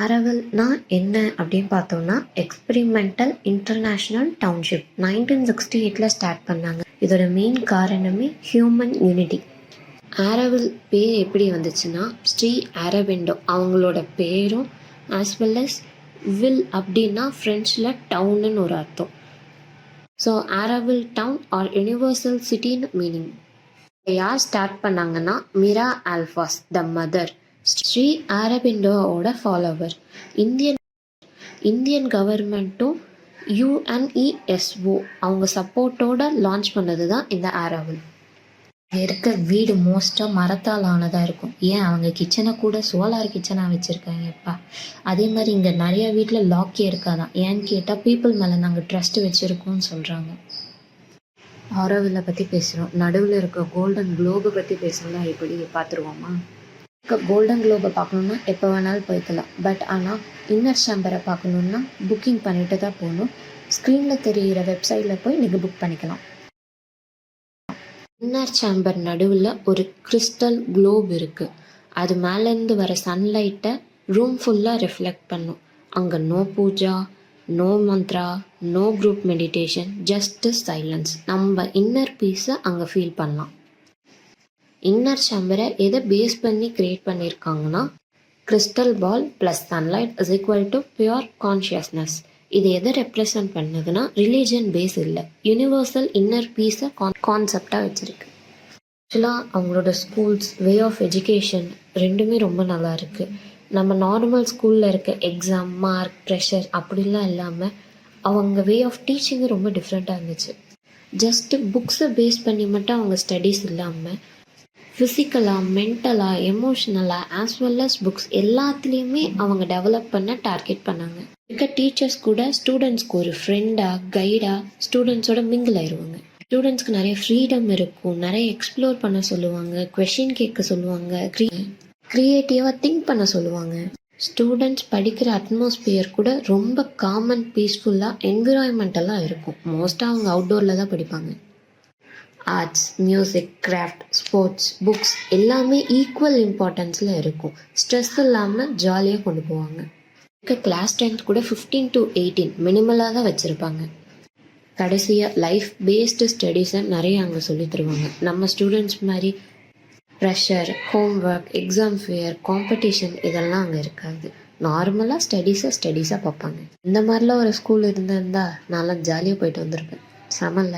ஆரவல்னா என்ன அப்படின்னு பார்த்தோம்னா, எக்ஸ்பெரிமெண்டல் இன்டர்நேஷ்னல் டவுன்ஷிப் 1968 ஸ்டார்ட் பண்ணாங்க. இதோட மெயின் காரணமே ஹியூமன் யூனிட்டி. ஆரவல் பேர் எப்படி வந்துச்சுன்னா, ஸ்ரீ அரவிந்தோ அவங்களோட பேரும் ஆஸ் வெல் அஸ் வில் அப்படின்னா ஃப்ரெஞ்சில் டவுனுன்னு ஒரு அர்த்தம். So Auroville town or universal சிட்டின்னு மீனிங். யார் ஸ்டார்ட் பண்ணாங்கன்னா, Mirra Alfassa the mother, Sri அரபிண்டோவோட ஃபாலோவர். இந்தியன் கவர்மெண்ட்டும் யுஎன்இஎஸ்ஓ அவங்க சப்போர்ட்டோட லான்ச் பண்ணது தான் இந்த ஆரவில். இருக்க வீடு மோஸ்ட்டாக மரத்தால் ஆனதாக இருக்கும். ஏன் அவங்க கிச்சனை கூட சோலார் கிச்சனாக வச்சுருக்காங்கப்பா. அதே மாதிரி இங்கே நிறைய வீட்டில் லாக்கே இருக்காதான். ஏன்னு கேட்டால் பீப்புள் மேலே நாங்கள் ட்ரஸ்ட்டு வச்சுருக்கோம்னு சொல்கிறாங்க. ஆரோவில்லை பற்றி பேசுகிறோம். நடுவில் இருக்க கோல்டன் குளோபை பற்றி பேசுகிறதா எப்படி பார்த்துருவோமா? கோல்டன் குளோபை பார்க்கணுன்னா எப்போ வேணாலும் போய்க்கலாம். பட் ஆனால் இன்னர் சேம்பரை பார்க்கணுன்னா புக்கிங் பண்ணிட்டு தான் போகணும். ஸ்க்ரீனில் தெரிகிற வெப்சைட்டில் போய் நீங்கள் புக் பண்ணிக்கலாம். இன்னர் சேம்பர் நடுவில் ஒரு கிறிஸ்டல் குளோப் இருக்குது. அது மேலேருந்து வர சன்லைட்டை ரூம் ஃபுல்லாக ரிஃப்ளெக்ட் பண்ணும். அங்கே no puja, no mantra, no group meditation, just silence. நம்ம இன்னர் பீஸை அங்கே ஃபீல் பண்ணலாம். இன்னர் சேம்பரை எதை பேஸ் பண்ணி க்ரியேட் பண்ணியிருக்காங்கன்னா, crystal ball plus sunlight is equal to pure consciousness. இது எதை ரெப்ரசன்ட் பண்ணுதுன்னா, ரிலீஜன் பேஸ் இல்லை, யூனிவர்சல் இன்னர் பீஸை கான்செப்டாக வச்சுருக்கு. ஆக்சுவலாக அவங்களோட ஸ்கூல்ஸ், வே ஆஃப் எஜுகேஷன் ரெண்டுமே ரொம்ப நல்லா இருக்குது. நம்ம நார்மல் ஸ்கூலில் இருக்க எக்ஸாம், மார்க், ப்ரெஷர் அப்படிலாம் இல்லாமல் அவங்க வே ஆஃப் டீச்சிங்கும் ரொம்ப டிஃப்ரெண்ட்டாக இருந்துச்சு. ஜஸ்ட்டு புக்ஸை பேஸ் பண்ணி மட்டும் அவங்க ஸ்டடீஸ் இல்லாமல் ஃபிசிக்கலாக, மென்டலாக, எமோஷ்னலாக ஆஸ் வெல் அஸ் புக்ஸ் எல்லாத்துலேயுமே அவங்க டெவலப் பண்ண டார்கெட் பண்ணாங்க. இருக்க டீச்சர்ஸ் கூட ஸ்டூடெண்ட்ஸ்க்கு ஒரு ஃப்ரெண்டாக, கைடாக ஸ்டூடெண்ட்ஸோட மிங்கிள் ஆயிடுவாங்க. ஸ்டூடெண்ட்ஸ்க்கு நிறைய ஃப்ரீடம் இருக்கும், நிறைய எக்ஸ்ப்ளோர் பண்ண சொல்லுவாங்க, கொஷின் கேட்க சொல்லுவாங்க, க்ரியேட்டிவாக திங்க் பண்ண சொல்லுவாங்க. ஸ்டூடெண்ட்ஸ் படிக்கிற அட்மாஸ்பியர் கூட ரொம்ப காமன், பீஸ்ஃபுல்லாக, என்விரான்மெண்டலாக இருக்கும். மோஸ்ட்டாக அவங்க அவுட்டோரில் தான் படிப்பாங்க. Arts, music, craft, sports, books எல்லாமே ஈக்குவல் இம்பார்ட்டன்ஸில் இருக்கும். ஸ்ட்ரெஸ் இல்லாமல் ஜாலியாக கொண்டு போவாங்க. கிளாஸ் 10th கூட 15 to 18 மினிமலாக தான் வச்சுருப்பாங்க. கடைசியாக லைஃப் பேஸ்டு ஸ்டடீஸை நிறைய அங்கே சொல்லி தருவாங்க. நம்ம ஸ்டூடெண்ட்ஸ் மாதிரி pressure, home work, exam fear, competition இதெல்லாம் அங்கே இருக்காது. நார்மலாக ஸ்டடீஸாக பார்ப்பாங்க. இந்த மாதிரிலாம் ஒரு ஸ்கூல் இருந்திருந்தா நான்லாம் ஜாலியாக போயிட்டு வந்திருப்பேன். செமல்ல.